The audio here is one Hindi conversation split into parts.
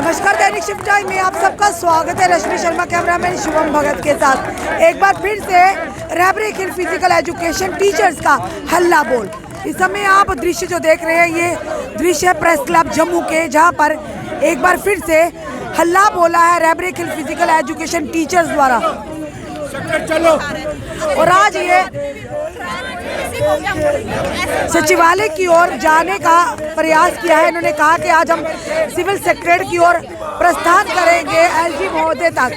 नमस्कार, दैनिक शिफ्ट टाइम में आप सबका स्वागत है। रश्मि शर्मा कैमरामैन शुभम भगत के साथ एक बार फिर से रैबरिक हिल फिजिकल एजुकेशन टीचर्स का हल्ला बोल। इस समय आप दृश्य जो देख रहे हैं ये दृश्य है प्रेस क्लब जम्मू के, जहां पर एक बार फिर से हल्ला बोला है रैबरिक हिल फिजिकल एजुकेशन टीचर्स द्वारा। और आज ये सचिवालय की ओर जाने का प्रयास किया है। इन्होंने कहा कि आज हम सिविल सेक्रेटरी की ओर प्रस्थान करेंगे एलजी महोदय तक,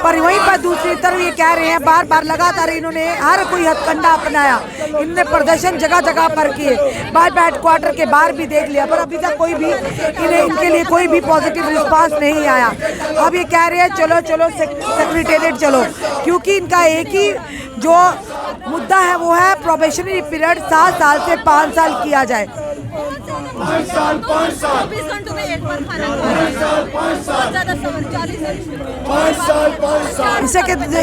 पर वहीं पर दूसरी तरफ ये कह रहे हैं बार बार लगातार इन्होंने हर कोई हथकंडा अपनाया। इनने प्रदर्शन जगह जगह पर किए, भाजपा हेडक्वार्टर के बाहर भी देख लिया, पर अभी तक कोई भी इनके लिए कोई भी पॉजिटिव रिस्पांस नहीं आया। अब ये कह रहे हैं चलो चलो सेक्रेटेरिएट चलो, क्योंकि इनका एक ही जो मुद्दा है वो है प्रोबेशनरी पीरियड 7 साल से 5 साल किया जाए। 5 साल 5 साल 24 घंटों में एक बार खाना, 5 साल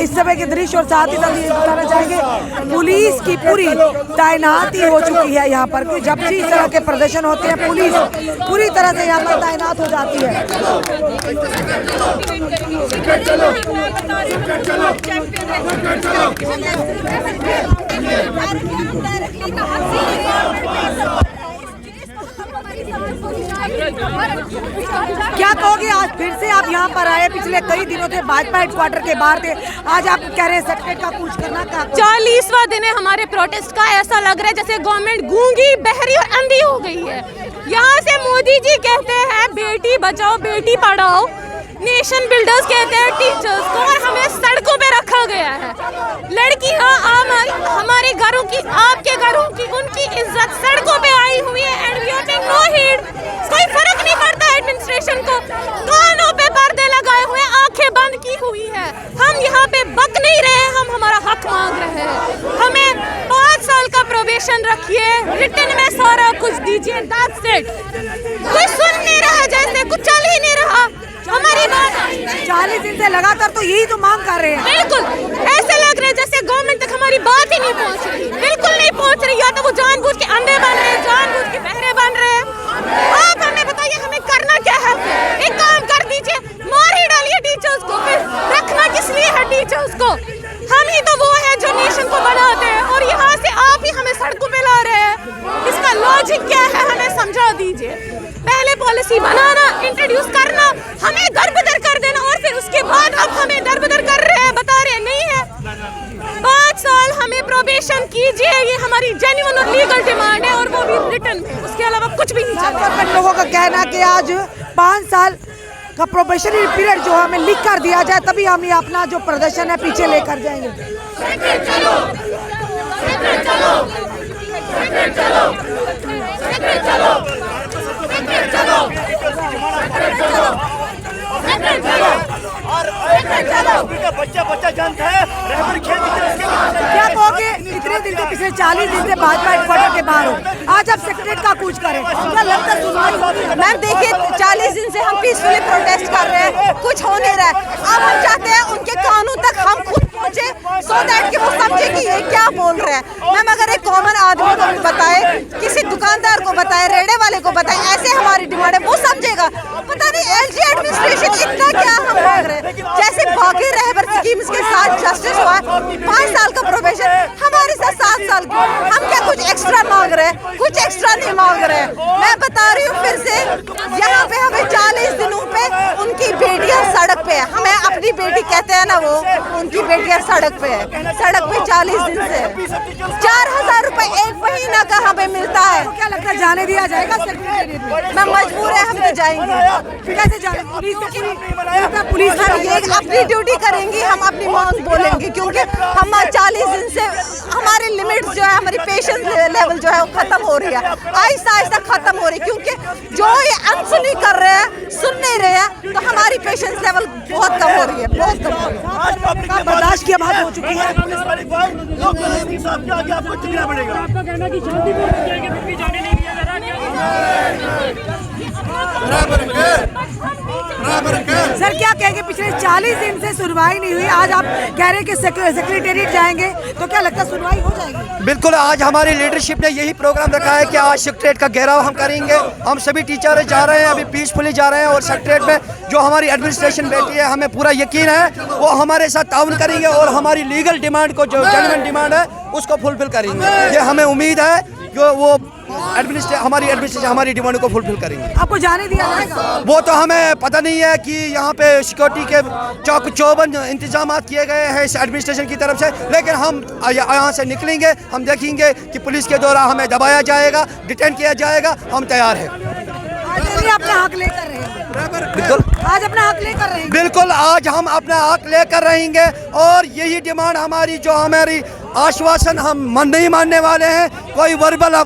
इस समय के दृश्य और साथ ही साथ ये बताना चाहेंगे पुलिस की पूरी तैनाती हो चुकी है यहाँ पर, क्योंकि जब भी इस तरह के प्रदर्शन होते हैं पुलिस पूरी तरह से यहाँ पर तैनात हो जाती है। क्या कहोगे, आज फिर से आप यहाँ पर आए, पिछले कई दिनों से भाजपा हेडक्वार्टर के बाहर थे, आज आप कह रहे हैं सेक्रेटरी का कूच करना का 40वां दिन है हमारे प्रोटेस्ट का। ऐसा लग रहा है जैसे गवर्नमेंट गूंगी, बहरी और अंधी हो गई है। यहाँ से मोदी जी कहते हैं बेटी बचाओ बेटी पढ़ाओ, नेशन बिल्डर्स कहते हैं टीचर्स को, और हमें सड़कों पे रखा गया है। लड़कियां हमारे घरों की, आपके घरों की, उनकी इज्जत सड़कों पे आई हुई है and we are taking no heed. कोई फर्क नहीं पड़ता एडमिनिस्ट्रेशन को, कानों पे पर्दे लगाए हुए, आंखें बंद की हुई है। हम यहाँ पे बक नहीं रहे, हम हमारा हक मांग रहे हैं। हमें 5 साल का प्रोबेशन रखिए, रिटर्न में सारा कुछ दीजिए, दैट्स इट। कोई सुन नहीं रहा, जैसे कुछ चल ही नहीं रहा। हमारी बात 40 दिन से लगातार तो यही तो मांग कर रहे हैं। बिल्कुल ऐसे लग रहा है जैसे गवर्नमेंट तक हमारी बात ही नहीं पहुंच रही, बिल्कुल नहीं पहुंच रही। या तो वो जानबूझ के अंधे बन रहे हैं, जानबूझ के बहरे बन रहे हैं। आप हमें बताइए हमें करना क्या है? एक काम कर दीजिए, मार ही डालिए टीचर्स को, फिर रखना किस लिए है टीचर्स को? हम ही तो वो है जो नेशन को बनाते हैं, और यहाँ से आप ही हमें सड़कों पे ला रहे हैं। इसका लॉजिक क्या है, हमें समझा दीजिए। पहले पॉलिसी बनाना, इंट्रोड्यूस करना, हमें दरबदर कर देना, और फिर उसके बाद अब हमें दरबदर कर रहे हैं, बता रहे नहीं है। 5 साल हमें प्रोबेशन कीजिए, ये हमारी जेन्युइन और लीगल डिमांड है, और वो भी रिटर्न में, उसके अलावा कुछ भी नहीं चाहिए। लोगों का कहना कि आज 5 साल का प्रोबेशनरी पीरियड जो हमें लिख कर दिया जाए, तभी हम ये अपना जो प्रदर्शन है पीछे लेकर जाएंगे। बच्चा जानता है क्या कहोगे, इतने दिन से पिछले 40 दिन से भाजपा हेडक्वार्टर के बाहर हो, आज आप सेक्रेटरी का कूच करें, क्या लगता है सुनवाई? मैम देखिए 40 दिन से हम पीसफुली प्रोटेस्ट कर रहे हैं, कुछ हो नहीं रहा है। अब हम चाहते हैं उनके कानून तक हम खुद पहुंचे, सो दैट कि वो समझे कि ये क्या बोल रहे हैं। मैम अगर एक कॉमन आदमी को बताए, किसी दुकानदार को बताए, रेड़े वाले को बताए, ऐसे हमारी डिमांड है, वो समझेगा। पता नहीं एलजी एडमिनिस्ट्रेशन इतना क्या हम मांग रहे हैं, जैसे बाकी रहबर स्कीम्स के साथ जस्टिस हुआ 5 साल का प्रोबेशन, हमारे साथ 7 साल की। हम क्या कुछ एक्स्ट्रा मांग रहे हैं? कुछ एक्स्ट्रा नहीं मांग रहे हैं। मैं बता रही हूँ फिर से, यहाँ पे हमें 40 दिनों पे उनकी बेटियां सड़क पे है। हमें अपनी बेटी कहते हैं ना, वो उनकी बेटियां सड़क पे है, सड़क पे 40 दिन से 4000 रुपए एक महीना का हमें मिलता है। क्या लगता है जाने दिया जाएगा सेक्रेटरी में? मैं मजबूर है, हम तो जाएंगे। कैसे जाने? पुलिस हम ये अपनी ड्यूटी करेंगी, हम अपनी मांग बोलेंगे, क्योंकि हम 40 दिन से हमारी लिमिट्स जो है, हमारी पेशेंस लेवल जो है वो खत्म हो रही है, आहिस्ता आहिस्ता खत्म हो रही है, क्योंकि जो ये अनसुनी कर रहे हैं, सुन नहीं रहे हैं, तो हमारी पेशेंस लेवल बहुत कम हो रही है, बहुत कम हो रही है। बर्दाश्त की बात हो चुकी है। आपका कहना कि शांतिपूर्ण जाएंगे, फिर भी जाने नहीं दिया जा रहा। सर क्या कहेंगे, पिछले 40 दिन से सुनवाई नहीं हुई, आज आप कह रहे हैं कि सेक्रेटेरिएट जाएंगे, तो क्या लगता है सुनवाई हो जाएगी? बिल्कुल, आज हमारी लीडरशिप ने यही प्रोग्राम रखा है कि आज सेक्रेटेरिएट का घेराव हम करेंगे। हम सभी टीचर जा रहे हैं, अभी पीसफुली जा रहे हैं और सेक्रेटेरिएट में जो हमारी एडमिनिस्ट्रेशन बैठी है, हमें पूरा यकीन है वो हमारे साथ ताउन करेंगे और हमारी लीगल डिमांड को, जो जेन्युइन डिमांड है, उसको फुलफिल करेंगे। ये हमें उम्मीद है कि वो हमारी एडमिनिस्ट्रेशन हमारी डिमांड को फुलफिल करेंगे। आपको जाने दिया जाएगा? वो तो हमें पता नहीं है कि यहाँ पे सिक्योरिटी के चौबंद इंतजाम किए गए हैं इस एडमिनिस्ट्रेशन की तरफ से, लेकिन हम यहाँ से निकलेंगे, हम देखेंगे कि पुलिस के द्वारा हमें दबाया जाएगा, डिटेन किया जाएगा, हम तैयार हैं। आज अपना हक लेकर रहे हैं, बिल्कुल आज अपना हक लेकर रहेंगे। बिल्कुल, आज हम अपना हक लेकर रहेंगे और यही डिमांड हमारी, जो हमारी आश्वासन हम नहीं मानने वाले हैं, कोई वर्बल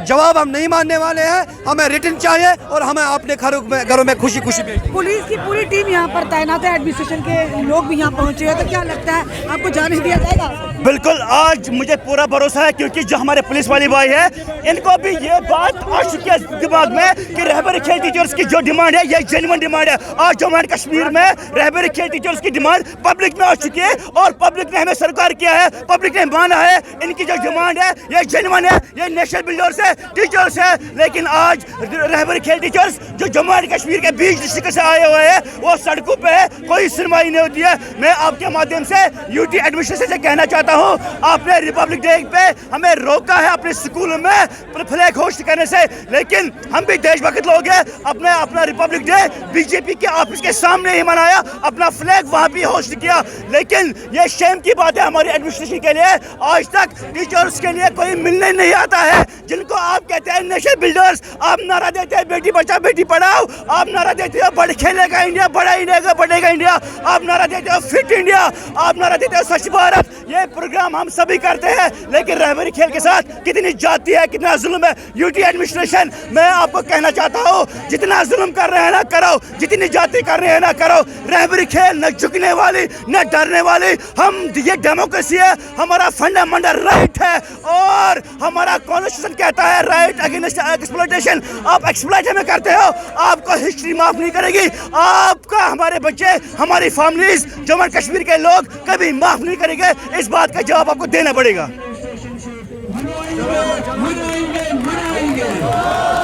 जवाब हम नहीं मानने वाले हैं, हमें रिटर्न चाहिए और हमें अपने घरों में खुशी खुशी भेजें। पुलिस की पूरी टीम यहाँ पर तैनात है, एडमिनिस्ट्रेशन के लोग भी यहाँ पहुँचे हैं, तो क्या लगता है आपको जाने दिया जाएगा? बिल्कुल, आज मुझे पूरा भरोसा है क्योंकि जो हमारे पुलिस वाले भाई है, इनको भी ये बात आ चुकी है दिमाग में कि रहबरी खेल टीचर्स की जो डिमांड है, ये जेन्युइन डिमांड है। आज जम्मू एंड कश्मीर में रहबरी खेल टीचर्स की डिमांड पब्लिक में आ चुकी है और पब्लिक ने हमें स्वीकार किया है, पब्लिक ने माना है इनकी जो डिमांड है ये जेन्युइन है, ये नेशनल बिल्डर्स है, टीचर्स है। लेकिन आज रहबरी खेल टीचर्स जो जम्मू एंड कश्मीर के 20 डिस्ट्रिक्ट से आए हुए हैं, वो सड़कों पे है, कोई सुनवाई नहीं होती है। मैं आपके माध्यम से यूटी एडमिनिस्ट्रेशन से कहना चाहता हूं, आपने रिपब्लिक डे पे हमें रोका है अपने स्कूल में फ्लैग होस्ट करने से, लेकिन हम भी देशभक्त लोग हैं, अपना रिपब्लिक डे बीजेपी के ऑफिस के सामने ही मनाया, अपना फ्लैग वहां भी होस्ट किया। लेकिन ये शेम की बात है हमारी एडमिनिस्ट्रेशन के लिए, आज तक टीचर्स के लिए कोई मिलने नहीं आता है, जिनको आप कहते हैं नेशनल बिल्डर्स। आप नारा देते हैं बेटी बचाओ बेटी पढ़ाओ, आप नारा देते हो बड़ खेलेगा इंडिया, बड़ा इंडिया बढ़ेगा इंडिया, आप नारा देते हो फिट इंडिया, आप नारा देते हो स्वच्छ भारत। ये प्रोग्राम हम सभी करते हैं, लेकिन रहबरी खेल के साथ कितनी जाती है, कितना जुल्म है। यूटी एडमिनिस्ट्रेशन, मैं आपको कहना चाहता हूँ, जितना जुल्म कर रहे हैं ना करो, जितनी जाति कर रहे हैं ना करो। रहबरी खेल न झुकने वाली न डरने वाली, हम ये डेमोक्रेसी है, हमारा फंडामेंटल राइट है और हमारा कॉन्स्टिट्यूशन कहता है राइट अगेंस्ट एक्सप्लॉयटेशन। आप एक्सप्लॉयट हमें करते हो, आपको हिस्ट्री माफ नहीं करेगी, आपका, हमारे बच्चे, हमारी फैमिलीज, जम्मू एंड कश्मीर के लोग कभी माफ नहीं करेंगे। इस बात का जवाब आपको देना पड़ेगा।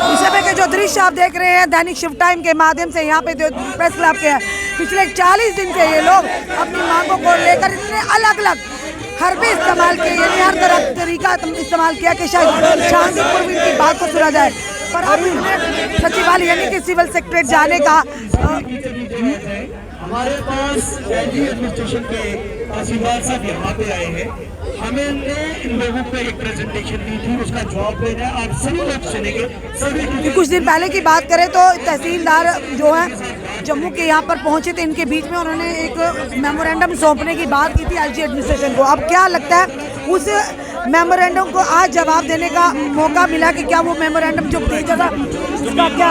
इस समय के जो दृश्य आप देख रहे हैं दैनिक शिफ्ट टाइम के माध्यम से, यहाँ पे जो प्रेस क्लब के हैं, पिछले 40 दिन से ये लोग अपनी मांगों को लेकर इतने अलग अलग हरबे इस्तेमाल किए, यानी हर तरह तरीका इस्तेमाल किया कि शायद शांतिपूर्वक इनकी बात को सुना जाए, पर अब इन्हें सचिवालय यानी कि सिविल सेक्रेटेरिएट जाने का हमारे पास दिल्ली एडमिनिस्ट्रेशन के तहसीलदार साहब यहाँ पे आए हैं, हमें इन लोगों को एक प्रेजेंटेशन दी थी, उसका जवाब देना है। आप सभी लोग सुनेंगे, सभी। कुछ दिन पहले की बात करें तो तहसीलदार जो है जम्मू के यहाँ पर पहुँचे थे, इनके बीच में उन्होंने एक मेमोरेंडम सौंपने की बात की थी एलजी एडमिनिस्ट्रेशन को। अब क्या लगता है उस मेमोरेंडम को आज जवाब देने का मौका मिला कि क्या वो मेमोरेंडम जो भेजा था उसका क्या?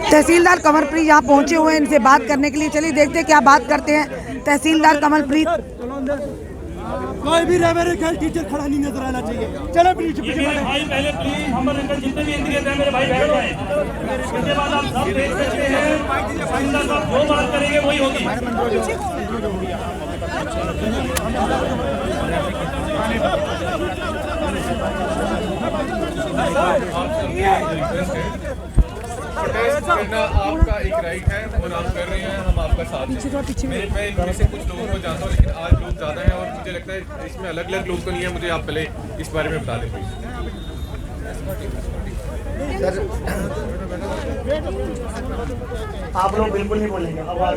तहसीलदार कमलप्रीत यहाँ पहुँचे हुए हैं इनसे बात करने के लिए, चलिए देखते हैं क्या बात करते हैं तहसीलदार कमलप्रीत। कोई भी रहबरी खेल टीचर खड़ा नहीं नजर आना चाहिए। चलो प्लीज भाई पहले प्लीज हमारे अंदर जितने भी इंडियन हैं मेरे भाई बैठ जाएं, उसके बाद आप सब देख सकते हैं जो बात करेंगे वही होगी। प्रोटेस्ट करना आपका एक राइट है और आप कर रहे हैं, हम आपका साथ हैं। मैं इनमें से कुछ लोगों को जानता हूँ, लेकिन आज लोग ज़्यादा हैं और मुझे लगता है इसमें अलग अलग लोग तो नहीं है। मुझे आप पहले इस बारे में बता दें प्लीज। आप लोग बिल्कुल नहीं बोलेंगे, आवाज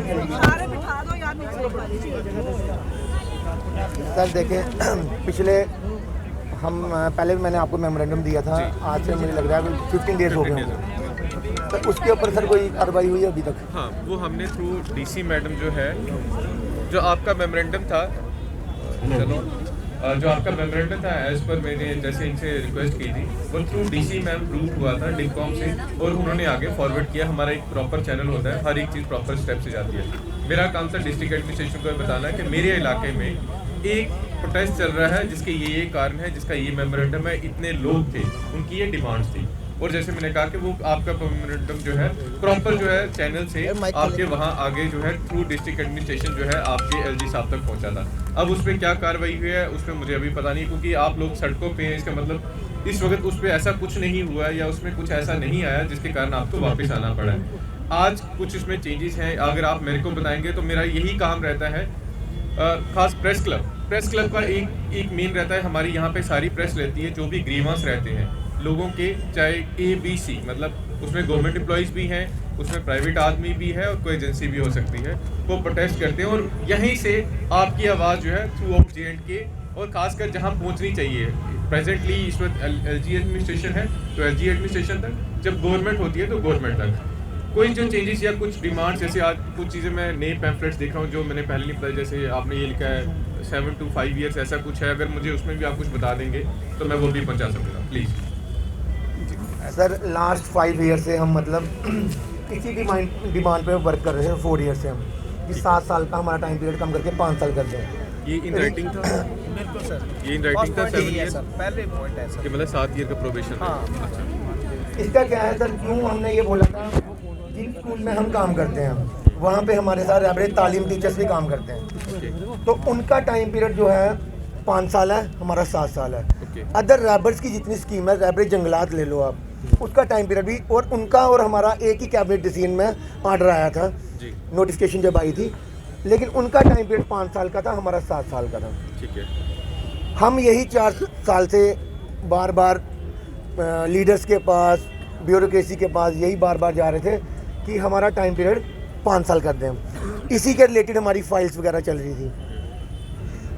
सर देखिए, पिछले हम पहले भी मैंने आपको मेमोरेंडम दिया था, आज से मुझे लग रहा है 15 डेज हो गए हैं, तो उसके ऊपर सर कोई कार्रवाई हुई है अभी तक? हाँ, वो हमने थ्रू डीसी मैडम जो है, जो आपका मेमोरेंडम था, चलो जो आपका मेमोरेंडम था एज पर मैंने जैसे इनसे रिक्वेस्ट की थी, वो थ्रू डीसी मैम प्रूव हुआ था डिकॉम से और उन्होंने आगे फॉरवर्ड किया। हमारा एक प्रॉपर चैनल होता है, हर एक चीज़ प्रॉपर स्टेप से जाती है। मेरा काम था डिस्ट्रिक्ट एडमिनिस्ट्रेशन को बताना है कि मेरे इलाके में एक प्रोटेस्ट चल रहा है जिसके ये कारण है, जिसका ये मेमोरेंडम है, इतने लोग थे, उनकी ये डिमांड्स थी। और जैसे मैंने कहा कि वो आपका मेमोरेंडम जो है प्रॉपर जो है चैनल से आपके वहाँ आगे जो है थ्रू डिस्ट्रिक्ट एडमिनिस्ट्रेशन जो है आपके LG साहब तक पहुँचा था। अब उस पर क्या कार्रवाई हुई है उसमें मुझे अभी पता नहीं, क्योंकि आप लोग सड़कों पे हैं, इसका मतलब इस वक्त उस पर ऐसा कुछ नहीं हुआ है या उसमें कुछ ऐसा नहीं आया जिसके कारण आपको वापस आना पड़ा है। आज कुछ इसमें चेंजेस हैं, अगर आप मेरे को बताएंगे तो मेरा यही काम रहता है। खास प्रेस क्लब का एक मेन रहता है, हमारी यहाँ पे सारी प्रेस रहती है, जो भी ग्रीवांस रहते हैं लोगों के, चाहे ABC मतलब उसमें गवर्नमेंट एम्प्लॉयज़ भी हैं, उसमें प्राइवेट आदमी भी है और कोई एजेंसी भी हो सकती है, वो प्रोटेस्ट करते हैं और यहीं से आपकी आवाज़ जो है थ्रू आउट J&K और ख़ासकर जहाँ पहुँचनी चाहिए। प्रेजेंटली इस वक्त LG एडमिनिस्ट्रेशन है तो LG एडमिनिस्ट्रेशन तक, जब गवर्नमेंट होती है तो गवर्नमेंट तक कोई जो चेंजेस या कुछ डिमांड्स, जैसे आज कुछ चीज़ें मैं नए पैम्फलेट्स देख रहा हूँ जो मैंने पहले नहीं बताया, जैसे आपने ये लिखा है 7 to 5 years ऐसा कुछ है, अगर मुझे उसमें भी आप कुछ बता देंगे तो मैं वो भी पहुँचा सकूँगा प्लीज़। सर लास्ट 5 years से हम मतलब इसी डिमांड पे वर्क कर रहे हैं। 4 years से हम कि 7 साल का हमारा टाइम पीरियड कम करके 5 साल कर दें। ये इन राइटिंग था? बिल्कुल सर, ये इन राइटिंग था 7 years पहले पॉइंट है सर कि मतलब 7 year का प्रोबेशन। हाँ। इसका क्या है सर, क्यों हमने ये बोला था, जिन स्कूल में हम काम करते हैं वहाँ पे हमारे साथ रैबरेज तालीम टीचर्स भी काम करते हैं, तो उनका टाइम पीरियड जो है 5 साल है, हमारा 7 साल है। अदर रैबर्स की जितनी स्कीम है, रैबरेज जंगलात ले लो आप, उसका टाइम पीरियड भी, और उनका और हमारा एक ही कैबिनेट डिसीजन में ऑर्डर आया था, नोटिफिकेशन जब आई थी, लेकिन उनका टाइम पीरियड 5 साल का था, हमारा 7 साल का था। ठीक है। हम यही 4 साल से बार बार लीडर्स के पास, ब्यूरोक्रेसी के पास यही बार बार जा रहे थे कि हमारा टाइम पीरियड 5 साल कर दें। इसी के रिलेटेड हमारी फाइल्स वगैरह चल रही थी।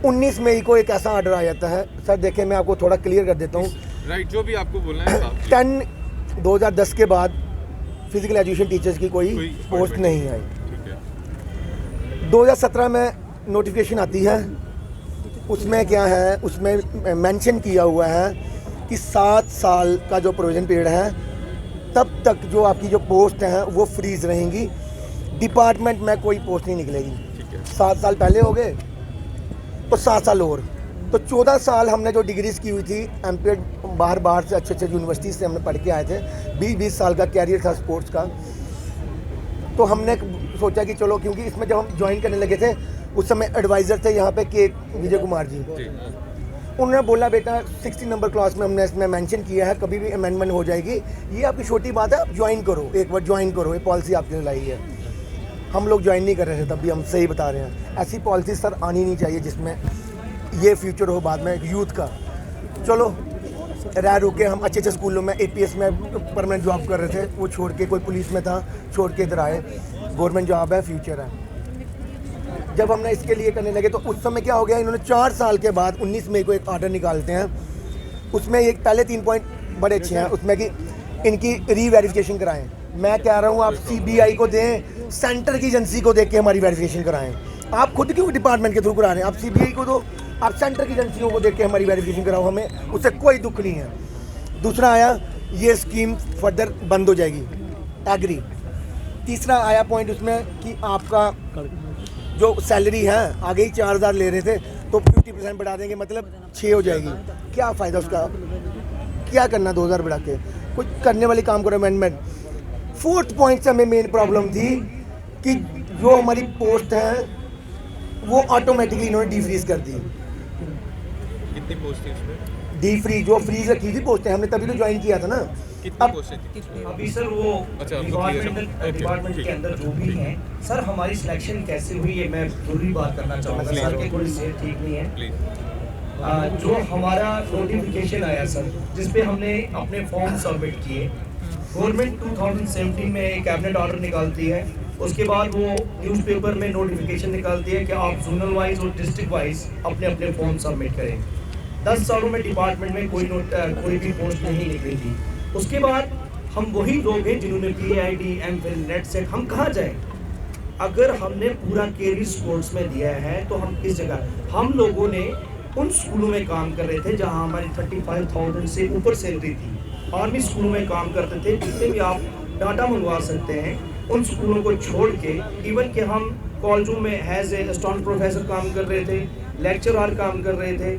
19 मई को एक ऐसा ऑर्डर आ जाता है सर, देखें मैं आपको थोड़ा क्लियर कर देता हूँ। राइट, जो भी आपको बोलना है। 10/2010 के बाद फिजिकल एजुकेशन टीचर्स की कोई पोस्ट नहीं आई। 2017 में नोटिफिकेशन आती है, उसमें क्या है, उसमें मेंशन किया हुआ है कि 7 साल का जो प्रोविजन पीरियड है तब तक जो आपकी जो पोस्ट हैं वो फ्रीज रहेंगी, डिपार्टमेंट में कोई पोस्ट नहीं निकलेगी। 7 साल पहले हो गए तो 7 साल और, तो 14 साल हमने जो डिग्रीज की हुई थी एमपीएड बाहर से अच्छे यूनिवर्सिटी से हमने पढ़ के आए थे, 20 साल का कैरियर था स्पोर्ट्स का। तो हमने सोचा कि चलो, क्योंकि इसमें जब हम ज्वाइन करने लगे थे उस समय एडवाइज़र थे यहाँ पे के विजय कुमार जी, उन्होंने बोला बेटा 60 नंबर क्लास में हमने इसमें मेंशन किया है, कभी भी अमेंडमेंट हो जाएगी, ये आपकी छोटी बात है, आप ज्वाइन करो, एक बार ज्वाइन करो, ये पॉलिसी आपके लिए लाई है। हम लोग ज्वाइन नहीं कर रहे थे तब भी, हम सही बता रहे हैं, ऐसी पॉलिसी सर आनी नहीं चाहिए जिसमें ये फ्यूचर हो बाद में यूथ का। चलो रह रुके, हम अच्छे स्कूलों में APS में परमानेंट जॉब कर रहे थे, वो छोड़ के, कोई पुलिस में था, छोड़ के इधर आए, गवर्नमेंट जॉब है, फ्यूचर है। जब हमने इसके लिए करने लगे तो उस समय क्या हो गया, इन्होंने 4 साल के बाद 19 मई को एक ऑर्डर निकालते हैं, उसमें एक पहले 3 पॉइंट बड़े अच्छे हैं, उसमें कि इनकी रीवेरिफिकेशन कराएं। मैं कह रहा हूँ आप CBI को दें, सेंटर की एजेंसी को देख के हमारी वेरिफिकेशन कराएं। आप खुद क्यों डिपार्टमेंट के थ्रू करा रहे हैं, आप CBI को दो, आप सेंटर की एजेंसियों को देख के हमारी वेरिफिकेशन कराओ, हमें उससे कोई दुख नहीं है। दूसरा आया, ये स्कीम फर्दर बंद हो जाएगी, एग्री। तीसरा आया पॉइंट उसमें कि आपका जो सैलरी है आगे ही 4000 ले रहे थे तो 50% बढ़ा देंगे, मतलब 6 हो जाएगी। क्या फ़ायदा उसका, क्या करना 2000 बढ़ा के, कुछ करने वाली काम करो, अमेंडमेंट। 4th पॉइंट से हमें मेन प्रॉब्लम थी कि जो हमारी पोस्ट है वो ऑटोमेटिकली इन्होंने डीफ्रीज कर दी। कितनी पोस्ट है इसमें? डीफ्रीज, जो फ्रीज रखी थी पोस्टें, हमने तभी तो ज्वाइन किया था ना। कितनी पोस्टें थी? अभी सर वो डिपार्टमेंट के अंदर जो भी हैं सर, हमारी सिलेक्शन कैसे हुई है, मैं जरूरी बात करना चाहूँगा सर, कि थोड़ी सेहत ठीक नहीं है। जो हमारा नोटिफिकेशन आया सर, जिसपे हमने अपने फॉर्म सबमिट किए, गवर्नमेंट 2017 में एक कैबिनेट ऑर्डर निकालती है, उसके बाद वो न्यूज़पेपर में नोटिफिकेशन निकालती है कि आप जोनल वाइज और डिस्ट्रिक्ट वाइज अपने अपने फॉर्म सबमिट करें। 10 सालों में डिपार्टमेंट में कोई भी पोस्ट नहीं निकली थी। उसके बाद हम वही लोग हैं जिन्होंने PID, MPhil, नेट सेट, हम कहाँ जाएं? अगर हमने पूरा कैरियर स्पोर्ट्स में दिया है तो हम किस जगह, हम लोगों ने उन स्कूलों में काम कर रहे थे जहाँ हमारी 35,000 से ऊपर सैलरी थी, आर्मी स्कूलों में काम करते थे, जितने भी आप डाटा मंगवा सकते हैं, उन स्कूलों को छोड़ के, इवन कि हम कॉलेजों में एज ए असिस्टेंट प्रोफेसर काम कर रहे थे, लेक्चरर काम कर रहे थे,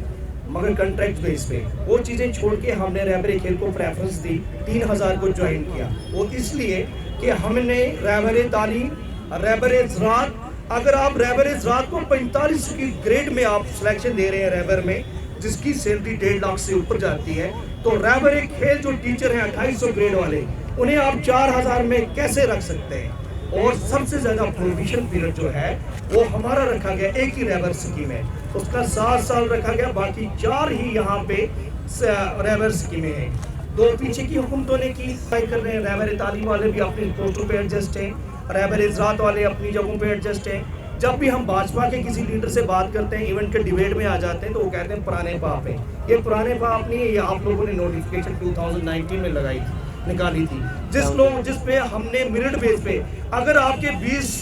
मगर कॉन्ट्रैक्ट बेस पे। वो चीज़ें छोड़ के हमने रहबरे खेल को प्रेफरेंस दी, 3000 को ज्वाइन किया। वो इसलिए कि हमने रहबरे तालीम, रहबरे ज़राअत, अगर आप रहबरे ज़राअत को 45 की ग्रेड में आप सिलेक्शन दे रहे हैं रहबर में, जिसकी सैलरी 1.5 लाख से ऊपर जाती है, तो रहबरे खेल जो टीचर हैं 2800 ग्रेड वाले, उन्हें आप 4000 में कैसे रख सकते हैं? और सबसे ज़्यादा प्रोविजन पीरियड जो है वो हमारा रखा गया एक ही रहबर स्कीम है, उसका 7 साल रखा गया, बाकी 4 ही यहाँ पे रहबर स्कीमें हैं। 2 पीछे की हुकूमतों ने की कर रहे हैं। रहबर तालीम वाले भी अपनी पोस्टों पे एडजस्ट हैं, रहबर ज़राअत वाले अपनी जगहों पे एडजस्ट हैं। जब भी हम भाजपा के किसी लीडर से बात करते हैं, इवेंट के डिबेट में आ जाते हैं, तो वो कहते हैं पुराने पाप हैं। ये पुराने पाप नहीं है, ये आप लोगों ने नोटिफिकेशन 2019 में लगाई थी, निकाली थी, जिस पे हमने मेरिट बेस पे, अगर आपके 20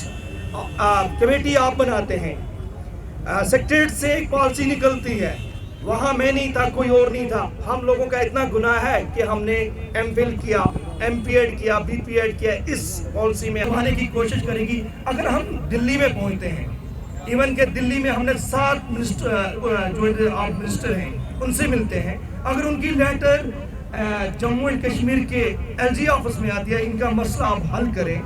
कमेटी आप बनाते हैं, सेक्रेटरीट से एक पॉलिसी निकलती है, वहाँ मैं नहीं था, कोई और नहीं था, हम लोगों का इतना गुनाह है कि हमने MPhil किया, MPEd किया, BPEd किया, इस पॉलिसी में आने की कोशिश करेगी। अगर हम दिल्ली में पहुँचते हैं, इवन के दिल्ली में हमने 7 मिनिस्टर जो आप मिनिस्टर हैं उनसे मिलते हैं, अगर उनकी लेटर जम्मू एंड कश्मीर के LG ऑफिस में आती है, इनका मसला आप हल करें।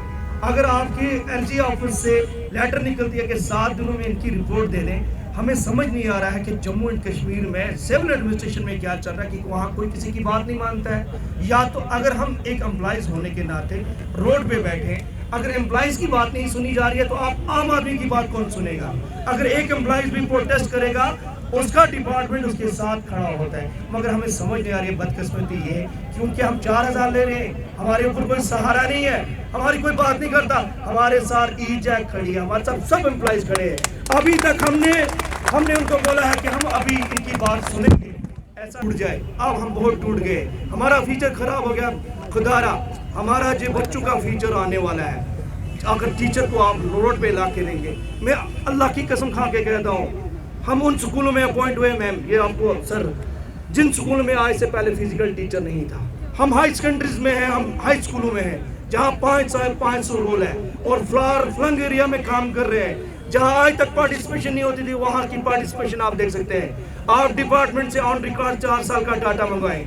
अगर आपके LG ऑफिस से लेटर निकलती है कि 7 दिनों में इनकी रिपोर्ट दे दें, हमें समझ नहीं आ रहा है कि जम्मू एंड कश्मीर में सिविल एडमिनिस्ट्रेशन में क्या चल रहा है कि वहाँ कोई किसी की बात नहीं मानता है। या तो अगर हम एक एम्प्लॉइज होने के नाते रोड पे बैठे, अगर एम्प्लॉइज की बात नहीं सुनी जा रही है, तो आप आम आदमी की बात कौन सुनेगा? अगर एक एम्प्लॉइज भी प्रोटेस्ट करेगा, उसका डिपार्टमेंट उसके साथ खड़ा होता है। मगर हमें समझ नहीं आ रही है, बदकिस्मती ये है क्योंकि हम 4000 ले रहे हैं, हमारे ऊपर कोई सहारा नहीं है, हमारी कोई बात नहीं करता, हमारे साथ ई-जैक खड़ी है, हमारे साथ सब एम्प्लॉइज खड़े हैं। अभी तक हमने उनको बोला है कि हम अभी इनकी बात सुनेंगे, ऐसा टूट जाए। अब हम बहुत टूट गए, हमारा फ्यूचर खराब हो गया। खुदारा हमारा जो बच्चों का फ्यूचर आने वाला है, अगर टीचर को आप रोड पे ला के देंगे, मैं अल्लाह की कसम खा के कहता हूँ, हम उन स्कूलों में अपॉइंट हुए मैम, ये आपको सर, जिन स्कूलों में आज से पहले फिजिकल टीचर नहीं था, हम हाई सेकेंडरीज में हैं, हम हाई स्कूलों में हैं, जहाँ 500 रोल है और फ्लंग एरिया में काम कर रहे हैं, जहाँ आज तक पार्टिसिपेशन नहीं होती थी, वहाँ की पार्टिसिपेशन आप देख सकते हैं। आप डिपार्टमेंट से ऑन रिकॉर्ड 4 साल का डाटा मंगवाएं,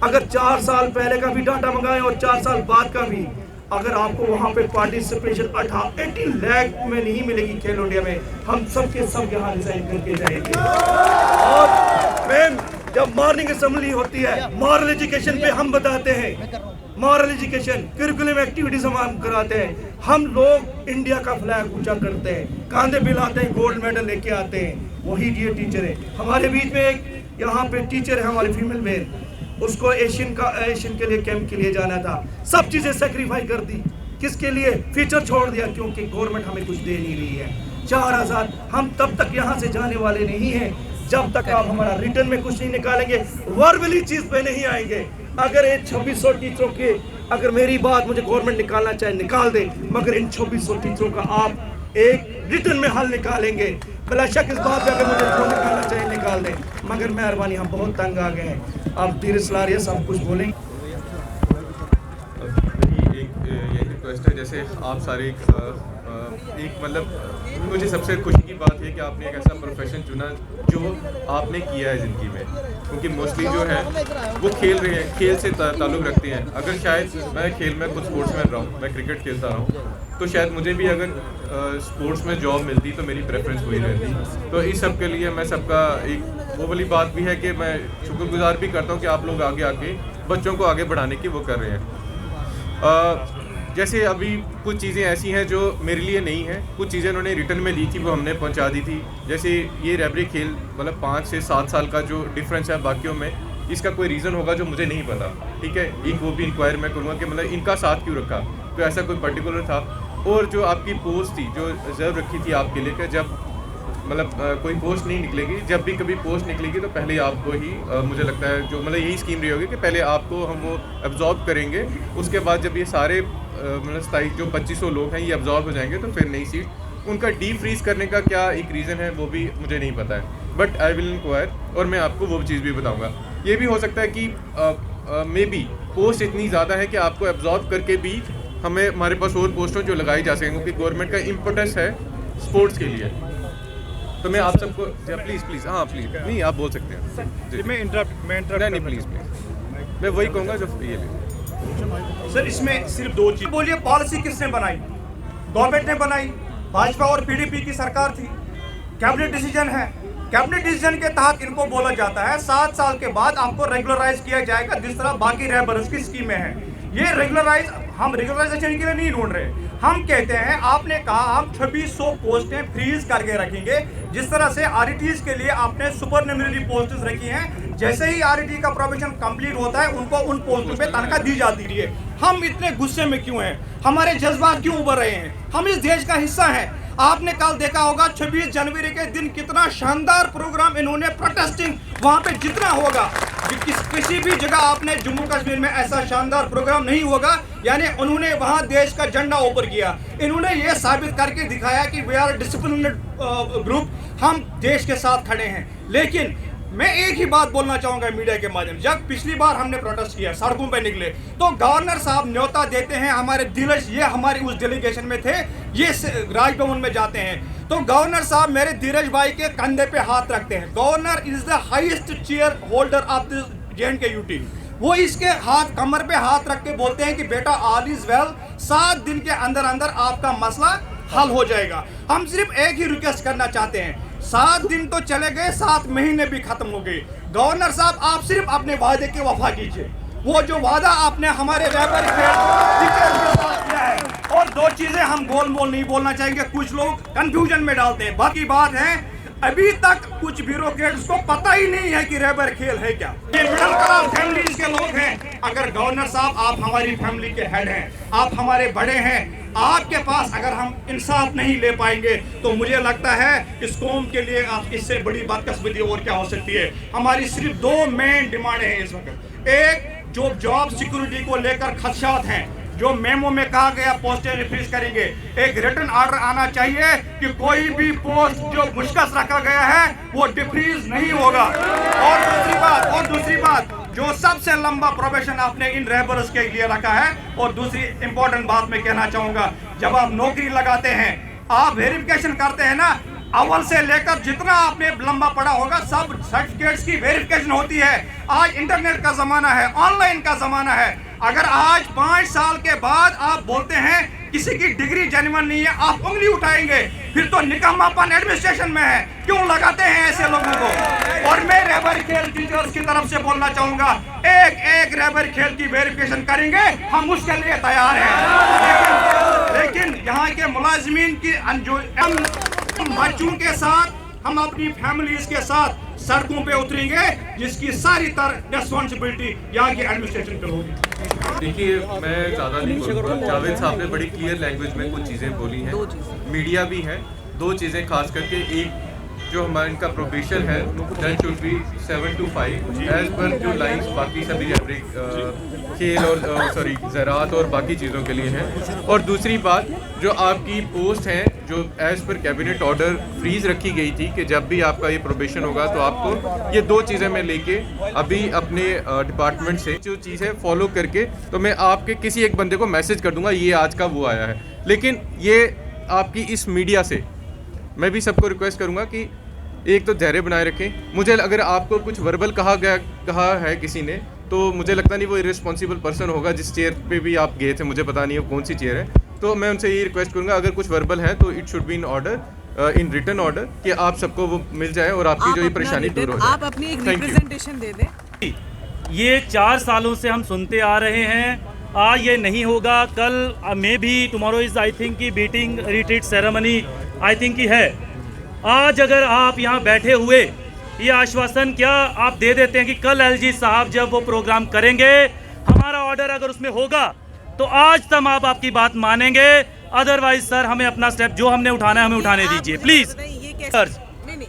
अगर 4 साल पहले का भी डाटा मंगाएं और 4 साल बाद का भी, अगर आपको वहाँ पे पार्टिसिपेशन 80 लाख में नहीं मिलेगी खेलो इंडिया में, हम सब के सब यहाँ रिजाइन करके जाएंगे। और मैम, जब मॉर्निंग असेंबली होती है, मॉरल एजुकेशन पे हम बताते हैं, मॉरल एजुकेशन करिकुलम एक्टिविटीज हम कराते हैं, हम लोग इंडिया का फ्लैग ऊंचा करते हैं, कांधे पे लाते हैं, गोल्ड मेडल लेके आते हैं, वही ये टीचर है। हमारे बीच में एक यहाँ पे टीचर है, हमारी फीमेल मेल, उसको एशियन के लिए कैंप के लिए जाना था, सब चीज़ें सेक्रीफाई कर दी, किसके लिए? फ्यूचर छोड़ दिया, क्योंकि गवर्नमेंट हमें कुछ दे नहीं रही है। 4000 हम तब तक यहाँ से जाने वाले नहीं हैं जब तक आप हमारा रिटर्न में कुछ नहीं निकालेंगे, वर्बली चीज़ पे नहीं आएंगे। अगर ये 2600 टीचरों के, अगर मेरी बात मुझे गवर्नमेंट निकालना चाहे निकाल दे, मगर इन 2600 टीचरों का आप एक रिटर्न में हल निकालेंगे, बिला शक इस बात पे अगर मुझे निकालना चाहे निकाल दें, मगर मेहरबानी, हम बहुत तंग आ गए हैं। आप धीरे सलाह रही है, सब कुछ बोलेंगे। मेरी यही रिक्वेस्ट है, जैसे आप सारे एक मतलब मुझे सबसे खुशी की बात है कि आपने एक ऐसा प्रोफेशन चुना जो आपने किया है ज़िंदगी में, क्योंकि मोस्टली जो है वो खेल रहे हैं, खेल से ताल्लुक़ रखते हैं। अगर शायद मैं खेल में खुद स्पोर्ट्स में रहा हूँ, मैं क्रिकेट खेलता रहा हूँ, तो शायद मुझे भी अगर स्पोर्ट्स में जॉब मिलती तो मेरी प्रेफरेंस वही रहती। तो इस सब के लिए मैं सबका एक वो वाली बात भी है कि मैं शुक्रगुजार भी करता हूँ कि आप लोग आगे आके बच्चों को आगे बढ़ाने की वो कर रहे हैं। जैसे अभी कुछ चीज़ें ऐसी हैं जो मेरे लिए नहीं हैं, कुछ चीज़ें उन्होंने रिटर्न में ली थी, वो हमने पहुंचा दी थी। जैसे ये रहबरे खेल मतलब 5 से 7 साल का जो डिफरेंस है बाकियों में, इसका कोई रीज़न होगा जो मुझे नहीं पता, ठीक है। एक वो भी इंक्वायर मैं करूँगा कि मतलब इनका साथ क्यों रखा, तो ऐसा कोई पर्टिकुलर था। और जो आपकी पोस्ट थी जो रिजर्व रखी थी आपके लिए कि जब मतलब कोई पोस्ट नहीं निकलेगी, जब भी कभी पोस्ट निकलेगी तो पहले आपको ही मुझे लगता है जो मतलब यही स्कीम रही होगी कि पहले आपको हम वो एब्जॉर्ब करेंगे, उसके बाद जब ये सारे मतलब 27 जो 2500 लोग हैं ये एब्जॉर्ब हो जाएंगे तो फिर नई सीट। उनका डी फ्रीज करने का क्या एक रीज़न है वो भी मुझे नहीं पता है, बट आई विल इंक्वायर और मैं आपको वो चीज़ भी बताऊँगा। ये भी हो सकता है कि मे बी पोस्ट इतनी ज़्यादा है कि आपको एब्जॉर्ब करके भी हमें हमारे पास और पोस्टों जो लगाई जा सकें, क्योंकि गवर्नमेंट का इम्पोर्टेंस है स्पोर्ट्स के लिए। तो मैं आप सबको प्लीज़ प्लीज़, हाँ प्लीज़, नहीं आप बोल सकते हैं जी। मैं इंटरप्ट नहीं प्लीज़ प्लीज़, मैं वही कहूँगा जो ये सर इसमें सिर्फ दो चीज बोलिए। पॉलिसी किसने बनाई? गवर्नमेंट ने बनाई, भाजपा और पीडीपी की सरकार थी। कैबिनेट डिसीजन है, कैबिनेट डिसीजन के तहत इनको बोला जाता है 7 साल के बाद आपको रेगुलराइज किया जाएगा, जिस तरह बाकी रहबर्स की स्कीमें हैं। ये रेगुलराइज, हम रेगुलराइजेशन के लिए नहीं ढूंढ रहे, हम कहते हैं आपने कहा हम 2600 पोस्टें फ्रीज करके रखेंगे, जिस तरह से आरईटीज के लिए आपने सुपरन्यूमररी पोस्ट्स रखी हैं। जैसे ही आरईटी का प्रोबेशन कंप्लीट होता है उनको उन पोस्टों पे तनख्वाह दी जाती है। हम इतने गुस्से में क्यों हैं? हमारे जज्बात क्यों उभर रहे हैं? हम इस देश का हिस्सा हैं। आपने कल देखा होगा 26 जनवरी के दिन कितना शानदार प्रोग्राम इन्होंने, प्रोटेस्टिंग वहां पे जितना होगा किसी भी जगह आपने जम्मू कश्मीर में ऐसा शानदार प्रोग्राम नहीं होगा। यानी उन्होंने वहां देश का झंडा ऊपर किया। इन्होंने ये साबित करके दिखाया कि वी आर डिसिप्लिन्ड ग्रुप, हम देश के साथ खड़े हैं। लेकिन मैं एक ही बात बोलना चाहूंगा मीडिया के माध्यम से, जब पिछली बार हमने प्रोटेस्ट किया, सड़कों पे निकले, तो गवर्नर साहब न्योता देते हैं हमारे धीरज, ये हमारी उस डेलीगेशन में थे, ये राजभवन में जाते हैं, तो गवर्नर साहब मेरे धीरज भाई के कंधे पे हाथ रखते हैं। Governor is the highest chair holder of the JNK UT। वो इसके हाथ, कमर पे हाथ रख के बोलते हैं कि बेटा ऑल इज वेल, 7 दिन के अंदर अंदर आपका मसला हल हो जाएगा। हम सिर्फ एक ही रिक्वेस्ट करना चाहते हैं, 7 दिन तो चले गए, 7 महीने भी खत्म हो गए। गवर्नर साहब आप सिर्फ अपने वादे की वफा कीजिए। वो जो वादा आपने हमारे रहबर के साथ किया है, और 2 चीजें हम गोल मोल नहीं बोलना चाहेंगे, कुछ लोग कंफ्यूजन में डालते हैं। बाकी बात है अभी तक कुछ ब्यूरोक्रेट्स को पता ही नहीं है कि रहबर खेल है क्या। ये मिडिल क्लास फैमिलीज के लोग हैं। अगर गवर्नर साहब आप हमारी फैमिली के हेड हैं, आप हमारे बड़े हैं, आपके पास अगर हम इंसाफ नहीं ले पाएंगे तो मुझे लगता है इस कौम के लिए आप इससे बड़ी बदकिस्मती और क्या हो सकती है। हमारी सिर्फ 2 मेन डिमांड है इस वक्त। एक, जो जॉब सिक्योरिटी को लेकर खदशात हैं, जो मेमो में कहा गया पोस्टें रिफ्रीज करेंगे, एक रिटर्न ऑर्डर आना चाहिए कि कोई भी पोस्ट जो मुश्किल रखा गया है वो डिफ्रीज नहीं होगा। और दूसरी बात जो सबसे लंबा प्रोबेशन आपने इन रहबर्स के लिए रखा है, और दूसरी इंपॉर्टेंट बात मैं कहना चाहूंगा, जब आप नौकरी लगाते हैं, आप वेरिफिकेशन करते हैं ना, अव्वल से लेकर जितना आपने लंबा पढ़ा होगा सब सर्टिफिकेट्स की वेरिफिकेशन होती है। आज इंटरनेट का जमाना है, ऑनलाइन का जमाना है। अगर आज 5 साल के बाद आप बोलते हैं किसी की डिग्री जेन्युइन नहीं है, आप उंगली उठाएंगे, फिर तो निकम्मापन एडमिनिस्ट्रेशन में है। क्यों लगाते हैं ऐसे लोगों को? और मैं रहबर खेल टीचर्स की तरफ से बोलना चाहूंगा, एक रहबर खेल की वेरिफिकेशन करेंगे, हम उसके लिए तैयार हैं। लेकिन यहाँ के मुलाजिमीन की बच्चों के साथ, हम अपनी फैमिलीज के साथ सड़कों पे उतरेंगे, जिसकी सारी रिस्पॉन्सिबिलिटी यहाँ की एडमिनिस्ट्रेशन पे होगी। देखिए, मैं ज़्यादा नहीं बोलूँगा। जावेद साहब ने बड़ी क्लियर लैंग्वेज में कुछ चीज़ें बोली हैं, मीडिया भी है। 2 चीज़ें खास करके, एक जो हमारा इनका प्रोबेशन है that should be 7 to 5 as per जो लाइंस बाकी सभी खेल और ज़राअत और बाकी चीज़ों के लिए हैं। और दूसरी बात, जो आपकी पोस्ट हैं जो as per cabinet order freeze रखी गई थी कि जब भी आपका ये प्रोबेशन होगा तो आपको ये 2 चीज़ें मैं लेके अभी अपने डिपार्टमेंट से जो चीज़ें फॉलो करके, तो मैं आपके किसी एक बंदे को मैसेज कर दूंगा ये आज का वो आया है। लेकिन ये आपकी इस मीडिया से मैं भी सबको रिक्वेस्ट करूंगा कि एक तो धैर्य बनाए रखें। मुझे अगर आपको कुछ वर्बल कहा है किसी ने, तो मुझे लगता नहीं वो इर्रिस्पॉन्सिबल पर्सन होगा जिस चेयर पे भी आप गए थे, मुझे पता नहीं वो कौन सी चेयर है। तो मैं उनसे यही रिक्वेस्ट करूंगा, अगर कुछ वर्बल है तो it should be in order, in written order, कि आप सबको वो मिल जाए और आपकी जो ये परेशानी दूर हो जाए। आप अपनी एक रिप्रेजेंटेशन दे दें। ये 4 सालों से हम सुनते आ रहे हैं, आज ये नहीं होगा, कल मे भी टुमारो इज आई थिंक की beating retreat ceremony I think की है। आज अगर आप यहाँ बैठे हुए ये आश्वासन क्या आप दे देते हैं कि कल LG साहब जब वो प्रोग्राम करेंगे, हमारा ऑर्डर अगर उसमें होगा तो आज तक आप आपकी बात मानेंगे, अदरवाइज सर हमें अपना स्टेप जो हमने उठाना है हमें उठाने दीजिए प्लीज। सर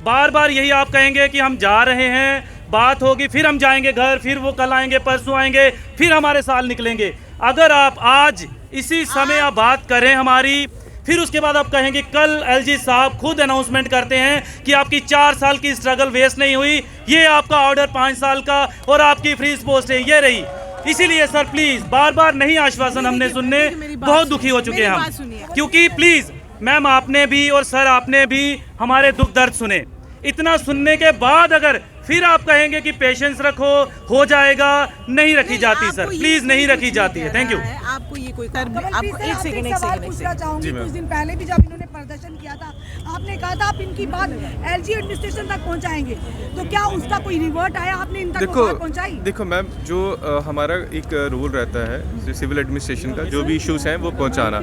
बार बार यही आप कहेंगे कि हम जा रहे हैं, बात होगी, फिर हम जाएंगे घर, फिर वो कल आएंगे, परसों आएंगे, फिर हमारे साल निकलेंगे। अगर आप आज इसी समय आप बात करें हमारी, फिर उसके बाद आप कहेंगे कल LG साहब खुद अनाउंसमेंट करते हैं कि आपकी 4 साल की स्ट्रगल वेस्ट नहीं हुई, ये आपका ऑर्डर 5 साल का और आपकी फ्रीज पोस्ट है ये रही। इसीलिए सर प्लीज बार बार नहीं आश्वासन हमने सुनने, बहुत दुखी हो चुके हैं हम, क्योंकि प्लीज मैम आपने भी और सर आपने भी हमारे दुख दर्द सुने, इतना सुनने के बाद अगर फिर आप कहेंगे कि पेशेंस रखो, हो जाएगा, नहीं रखी जाती सर, प्लीज नहीं रखी जाती है। Thank you. आपको ये कोई कर कमल आपको प्लीज, एक आपसे सेकंड सवाल पूछना चाहूंगी। कुछ दिन पहले भी जब इन्होंने प्रदर्शन किया था, आपने कहा था आप इनकी बात एलजी एडमिनिस्ट्रेशन तक पहुंचाएंगे, तो क्या उसका कोई रिवर्ट आया? आपने इन तक वो बात पहुंचाई? देखो मैम, जो हमारा एक रूल रहता है सिविल एडमिनिस्ट्रेशन का, जो भी इश्यूज हैं वो पहुंचाना,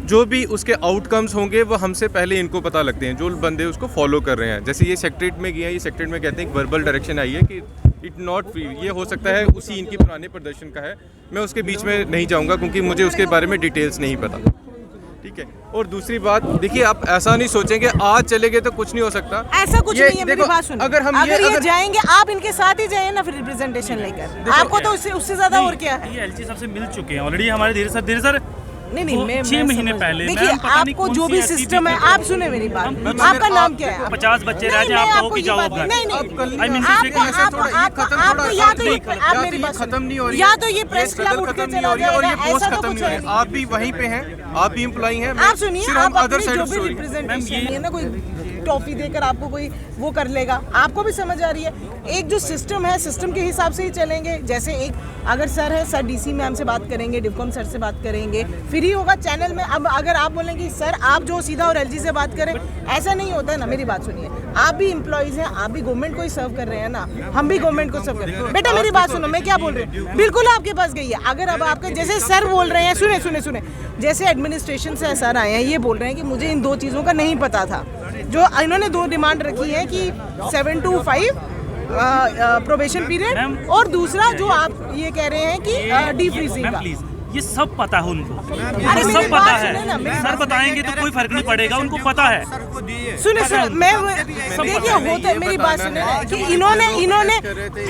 जो भी उसके आउटकम्स होंगे वो हमसे पहले इनको पता लगते हैं, जो बंदे उसको फॉलो कर रहे हैं। जैसे ये सेक्रेटरीट में गया, ये सेक्रेटरीट में कहते हैं एक वर्बल डायरेक्शन आई है कि इट नॉट फ्री, ये हो सकता है उसी इनके पुराने प्रदर्शन का है, मैं उसके बीच में नहीं जाऊंगा क्योंकि मुझे उसके बारे में डिटेल्स नहीं पता, ठीक है। और दूसरी बात, देखिए आप ऐसा नहीं सोचेंगे आज चले गए तो कुछ नहीं हो सकता, ऐसा कुछ नहीं है। मेरी बात सुनो, अगर ये जाएंगे, आप इनके साथ ही जाइए ना फिर रिप्रेजेंटेशन लेकर, आपको तो उससे ज्यादा और क्या है। ये एलजी साहब से मिल चुके हैं ऑलरेडी हमारे धीरे सर नहीं, मैं 6 महीने पहले। देखिए आपको जो भी सिस्टम है, आप सुने मेरी बात, आपका नाम क्या है? 50 बच्चे रह जाए, आप कहो कि जाओ घर। नहीं, खत्म नहीं हो रही, या तो ये प्रेस क्लब उठ के चला जाएगा, और ये पोस्ट ऐसा तो खत्म कुछ नहीं हो रही। है। आप भी वहीं पे हैं, आप भी एम्प्लॉई हैं। आप सुनिए, आप अपनी जो भी स्टोरी रिप्रेजेंटेशन है ना, कोई टॉफी देकर आपको कोई वो कर लेगा, आपको भी समझ आ रही है। एक जो सिस्टम है, सिस्टम के हिसाब से ही चलेंगे। जैसे एक अगर सर है, सर डीसी मैम से बात करेंगे, डिफकॉम सर से बात करेंगे, फिर ही होगा चैनल में। अब अगर आप बोलेंगे सर आप जो सीधा और एलजी से बात करें, ऐसा नहीं होता है ना। मेरी बात सुनिए, आप भी एम्प्लॉइज हैं, आप भी गवर्नमेंट को ही सर्व कर रहे हैं ना, हम भी गवर्नमेंट को सर्व कर रहे हैं। बेटा मेरी बात सुनो, मैं क्या बोल रही हूँ, बिल्कुल आपके पास गई है। अगर अब आपके जैसे सर बोल रहे हैं, सुने, जैसे एडमिनिस्ट्रेशन से सर आए हैं, ये बोल रहे हैं कि मुझे इन 2 चीज़ों का नहीं पता था। जो इन्होंने 2 डिमांड रखी है कि 7 to 5 प्रोबेशन पीरियड, और दूसरा जो आप ये कह रहे हैं कि डीफ्रीजिंग का। ये सब पता है उनको, अरे ये मेरी सब बात पता सुने ना, है। मेरी सर बताएंगे तो कोई फर्क नहीं पड़ेगा, उनको पता है। सुने मैं देखिए होता है, मेरी बात सुने ना कि इन्होंने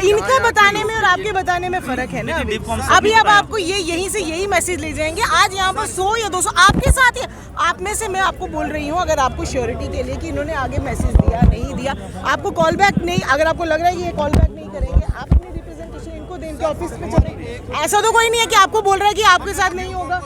इनका बताने में और आपके बताने में फर्क है ना। अभी अब आपको यहीं से यही मैसेज ले जाएंगे। आज यहाँ पर 100 या 200 आपके साथ ही, आप में से मैं आपको बोल रही हूँ, अगर आपको श्योरिटी के लिए कि इन्होंने आगे मैसेज दिया नहीं दिया, आपको कॉल बैक नहीं, अगर आपको लग रहा है कि ये कॉल बैक नहीं करेंगे, आप अपनी रिप्रेजेंटेशन इनको दें, इनके ऑफिस में चलें। ऐसा तो कोई नहीं है कि आपको बोल रहा है कि आपके साथ नहीं होगा।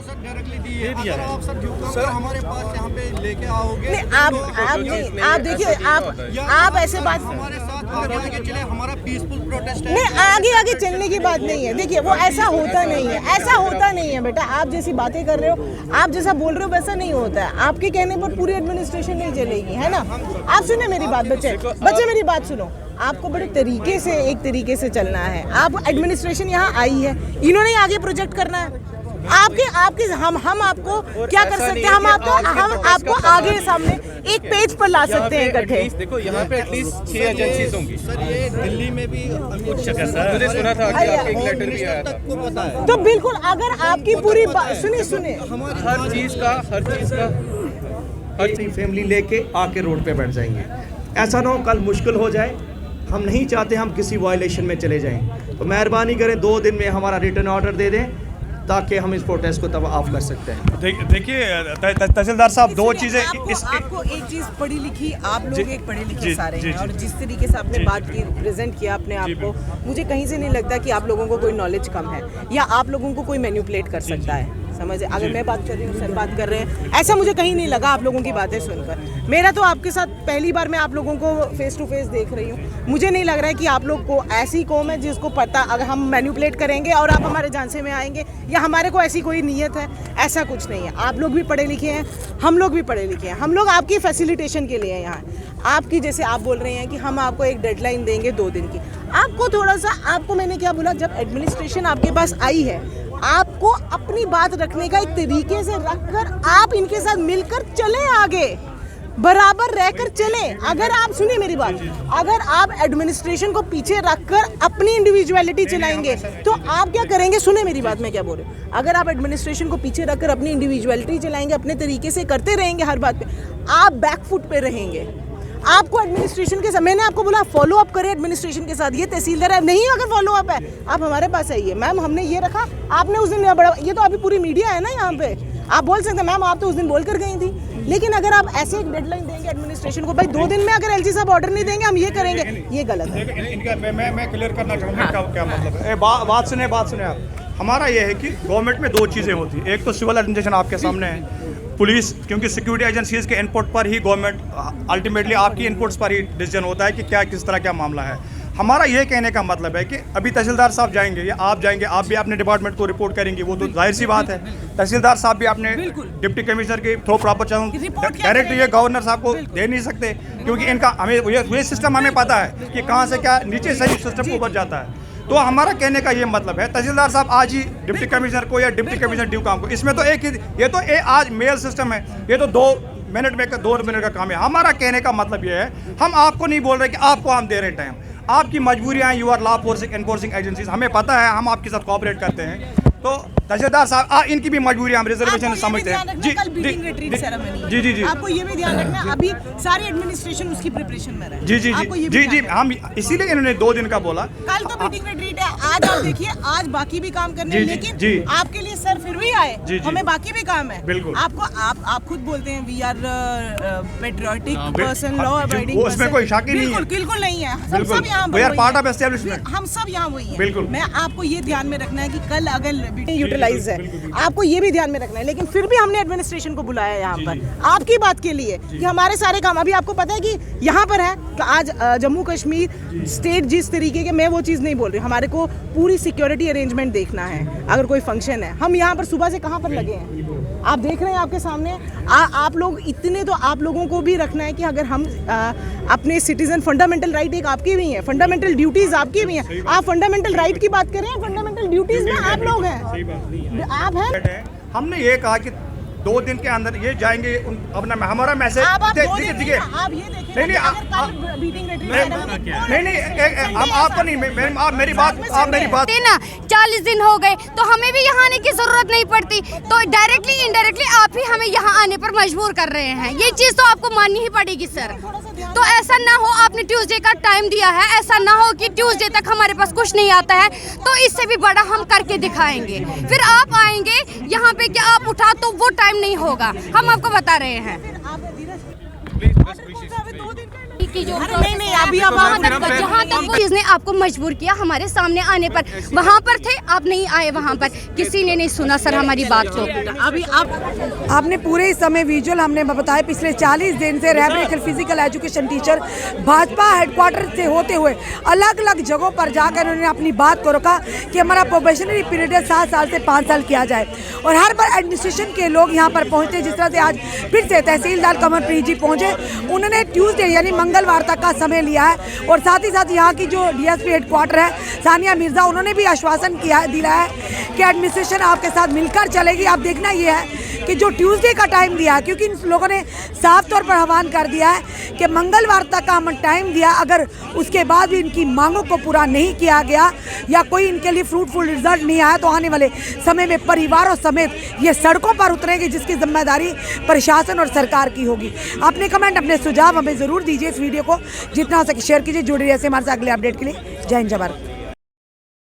सर हमारे पास यहाँ पे लेके आओगे, नहीं, आप देखिए, आप ऐसे बात हमारे साथ आगे चले, हमारा पीसफुल प्रोटेस्ट है। नहीं, आगे चलने की बात नहीं है। देखिए वो ऐसा होता नहीं है, ऐसा होता नहीं है बेटा। आप जैसी बातें कर रहे हो, आप जैसा बोल रहे हो वैसा नहीं होता है। आपके कहने पर पूरी एडमिनिस्ट्रेशन नहीं चलेगी, है ना। आप सुने मेरी बात, बच्चे मेरी बात सुनो। आपको बड़े तरीके से, एक तरीके से चलना है। आप एडमिनिस्ट्रेशन यहाँ आई है, इन्होंने आगे प्रोजेक्ट करना है। आपके हम आपको क्या कर सकते हैं? हम आपको आगे सामने एक पेज पर ला सकते हैं इकट्ठे। देखो यहाँ पे एटलीस्ट 6 एजेंसीज होंगी। सर ये दिल्ली में भी मुझे सुना था कि आपका एक लेटर भी आया था। तो बिल्कुल, अगर आपकी पूरी बात सुनिए, हर चीज का फैमिली लेके आके रोड पे बैठ जाएंगे। ऐसा ना हो कल मुश्किल हो जाए। हम नहीं चाहते हम किसी वायलेशन में चले जाएं, तो मेहरबानी करें 2 दिन में हमारा रिटर्न ऑर्डर दे दें ताकि हम इस प्रोटेस्ट को तब ऑफ कर सकते हैं। देखिए तहसीलदार साहब, 2 चीज़ें आपको एक चीज़ पढ़ी लिखी, आप लोग एक पढ़े लिखे सारे हैं, और जिस तरीके से आपने बात की, प्रेजेंट किया अपने आप को, मुझे कहीं से नहीं लगता कि आप लोगों को कोई नॉलेज कम है या आप लोगों को कोई मैनिपुलेट कर सकता है। समझे, अगर मैं बात कर रही हूँ, सर बात कर रहे हैं, ऐसा मुझे कहीं नहीं लगा आप लोगों की बातें सुनकर। मेरा तो आपके साथ पहली बार मैं आप लोगों को फेस टू फेस देख रही हूँ। मुझे नहीं लग रहा है कि आप लोग को ऐसी कौम है जिसको पता अगर हम मैनिपुलेट करेंगे और आप हमारे झांसे में आएंगे, या हमारे को ऐसी कोई नीयत है, ऐसा कुछ नहीं है। आप लोग भी पढ़े लिखे हैं, हम लोग भी पढ़े लिखे हैं, हम लोग आपकी फैसिलिटेशन के लिए हैं यहाँ। आपकी जैसे आप बोल रहे हैं कि हम आपको एक डेडलाइन देंगे 2 दिन की, आपको थोड़ा सा, आपको मैंने क्या बोला, जब एडमिनिस्ट्रेशन आपके पास आई है, आपको अपनी बात रखने का एक तरीके से रखकर आप इनके साथ मिलकर चले, आगे बराबर रहकर चले। अगर आप सुनिए मेरी बात, अगर आप एडमिनिस्ट्रेशन को पीछे रखकर अपनी इंडिविजुअलिटी चलाएंगे तो आप क्या करेंगे? सुने मेरी बात, मैं क्या बोल रही हूँ। अगर आप एडमिनिस्ट्रेशन को पीछे रखकर अपनी इंडिविजुअलिटी चलाएंगे, अपने तरीके से करते रहेंगे हर बात पे, आप बैकफुट पे रहेंगे। आपको एडमिनिस्ट्रेशन के साथ, मैंने आपको बोला फॉलो अप करें एडमिनिस्ट्रेशन के साथ। ये तहसीलदार है, नहीं अगर फॉलो अप है आप हमारे पास आइए। मैम हमने ये रखा, आपने उस दिन बड़ा, ये तो अभी पूरी मीडिया है ना यहाँ पे, आप बोल सकते हैं मैम आप तो उस दिन बोल कर गई थी। लेकिन अगर आप ऐसे एक डेडलाइन देंगे एडमिनिस्ट्रेशन को, भाई 2 दिन में अगर एलजी साहब ऑर्डर नहीं देंगे हम ये करेंगे, ये गलत है। इनका मैं क्लियर करना चाहूँगा क्या मतलब है। बात सुने आप। हमारा ये है कि गवर्नमेंट में 2 चीज़ें होती हैं। एक तो सिविल एडमिनिस्ट्रेशन आपके सामने है, पुलिस, क्योंकि सिक्योरिटी एजेंसीज के इनपुट पर ही गवर्नमेंट अल्टीमेटली आपकी इनपुट्स पर ही डिसीजन होता है कि क्या किस तरह क्या मामला है। हमारा ये कहने का मतलब है कि अभी तहसीलदार साहब जाएंगे या आप जाएंगे, आप भी अपने डिपार्टमेंट को रिपोर्ट करेंगे, वो तो जाहिर सी बात है। तहसीलदार साहब भी अपने डिप्टी कमिश्नर के थ्रू प्रॉपर डायरेक्ट ये गवर्नर साहब को दे नहीं सकते, क्योंकि इनका हमें ये सिस्टम हमें पता है कि कहाँ से क्या नीचे से ही सिस्टम ऊपर जाता है। तो हमारा कहने का ये मतलब है तहसीलदार साहब आज ही डिप्टी कमिश्नर को या डिप्टी कमिश्नर ड्यू काम को, इसमें तो एक ही ये तो आज मेल सिस्टम है, ये तो 2 मिनट का काम है। हमारा कहने का मतलब ये है, हम आपको नहीं बोल रहे कि आपको हम दे रहे टाइम, आपकी मजबूरियाँ हैं, you are law enforcing agencies, हमें पता है, हम आपके साथ कोऑपरेट करते हैं। तो तहसीलदार साहब इनकी भी मजबूरी हम रिजर्वेशन समझते हैं। जी जी जी आपको ये भी ध्यान रखना, अभी सारी एडमिनिस्ट्रेशन उसकी प्रिपरेशन में है। जी जी जी जी हम इसीलिए इन्होंने 2 दिन का बोला। कल तो मीटिंग रिट्रीट है, आज आप देखिए, आज बाकी भी काम करने हैं, लेकिन आपके लिए सर फिर भी आए, हमें बाकी भी काम है। बिल्कुल आपको आप खुद बोलते हैं we are patriotic person, law abiding, उसमें कोई शक ही नहीं है, बिल्कुल नहीं है। हम सब यहाँ हम सब यहाँ वही है। बिल्कुल मैं आपको ये ध्यान में रखना है कि कल अगर यूटिलाइज है, आपको ये भी ध्यान में रखना है, लेकिन फिर भी हमने एडमिनिस्ट्रेशन को बुलाया है यहाँ पर आपकी बात के लिए कि हमारे सारे काम, अभी आपको पता है कि यहाँ पर है कि आज जम्मू कश्मीर स्टेट जिस तरीके के, मैं वो चीज़ नहीं बोल रही, हमारे को पूरी सिक्योरिटी अरेंजमेंट देखना है। अगर कोई फंक्शन है, हम यहाँ पर सुबह से कहाँ पर लगे हैं, आप देख रहे हैं आपके सामने। आप लोग इतने, तो आप लोगों को भी रखना है कि अगर हम अपने सिटीजन, फंडामेंटल राइट एक आपकी भी है, फंडामेंटल ड्यूटीज आपकी भी हैं, आप फंडामेंटल राइट की बात करें, फंडामेंटल ड्यूटीज में आप लोग हैं, आप हैं। हमने ये कहा कि 2 दिन के अंदर ये जाएंगे, अपना हमारा मैसेज नहीं, हम आपको नहीं, मेरी बात 40 दिन हो गए तो हमें भी यहाँ आने की जरूरत नहीं पड़ती, तो डायरेक्टली इनडायरेक्टली आप ही हमें यहाँ आने पर मजबूर कर रहे हैं। ये चीज तो आपको माननी ही पड़ेगी सर। तो ऐसा ना हो, आपने ट्यूसडे का टाइम दिया है, ऐसा ना हो कि ट्यूसडे तक हमारे पास कुछ नहीं आता है, तो इससे भी बड़ा हम करके दिखाएंगे। फिर आप आएंगे यहाँ पे कि आप उठा, तो वो टाइम नहीं होगा, हम आपको बता रहे हैं। नहीं, अभी जहाँ तक इसने आपको मजबूर किया हमारे सामने आने पर, वहाँ पर थे, आप नहीं आए, वहाँ पर किसी ने नहीं सुना सर हमारी बात को। अभी आपने पूरे समय विजुअल हमने बताया, पिछले 40 दिन से rehabilitation physical education teacher Bhajpa headquarter से होते हुए अलग अलग जगहों पर जाकर उन्होंने अपनी बात को रखा कि हमारा प्रोबेशनरी पीरियड 7 साल से 5 साल किया जाए, और हर बार एडमिनिस्ट्रेशन के लोग यहाँ पर पहुँचते। जिस तरह से आज फिर से तहसीलदार कमलप्रीत जी पहुँचे, उन्होंने ट्यूसडे यानी मंगलवार तक का समय लिया है, और साथ ही साथ यहाँ की जो डीएसपी हेडक्वार्टर है सानिया मिर्जा, उन्होंने भी आश्वासन दिया है कि एडमिनिस्ट्रेशन आपके साथ मिलकर चलेगी। आप देखना ये है कि जो ट्यूसडे का टाइम दिया है, क्योंकि इन लोगों ने साफ तौर पर आह्वान कर दिया है कि मंगलवार तक का हम टाइम दिया, अगर उसके बाद भी इनकी मांगों को पूरा नहीं किया गया या कोई इनके लिए फ्रूटफुल रिजल्ट नहीं आया, तो आने वाले समय में परिवारों समेत ये सड़कों पर उतरेंगे, जिसकी जिम्मेदारी प्रशासन और सरकार की होगी। अपने कमेंट, अपने सुझाव हमें ज़रूर दीजिए। इस वीडियो को जितना हो सके शेयर कीजिए। जुड़े रहिए हमारे साथ अगले अपडेट के लिए। जय हिंद, जय भारत।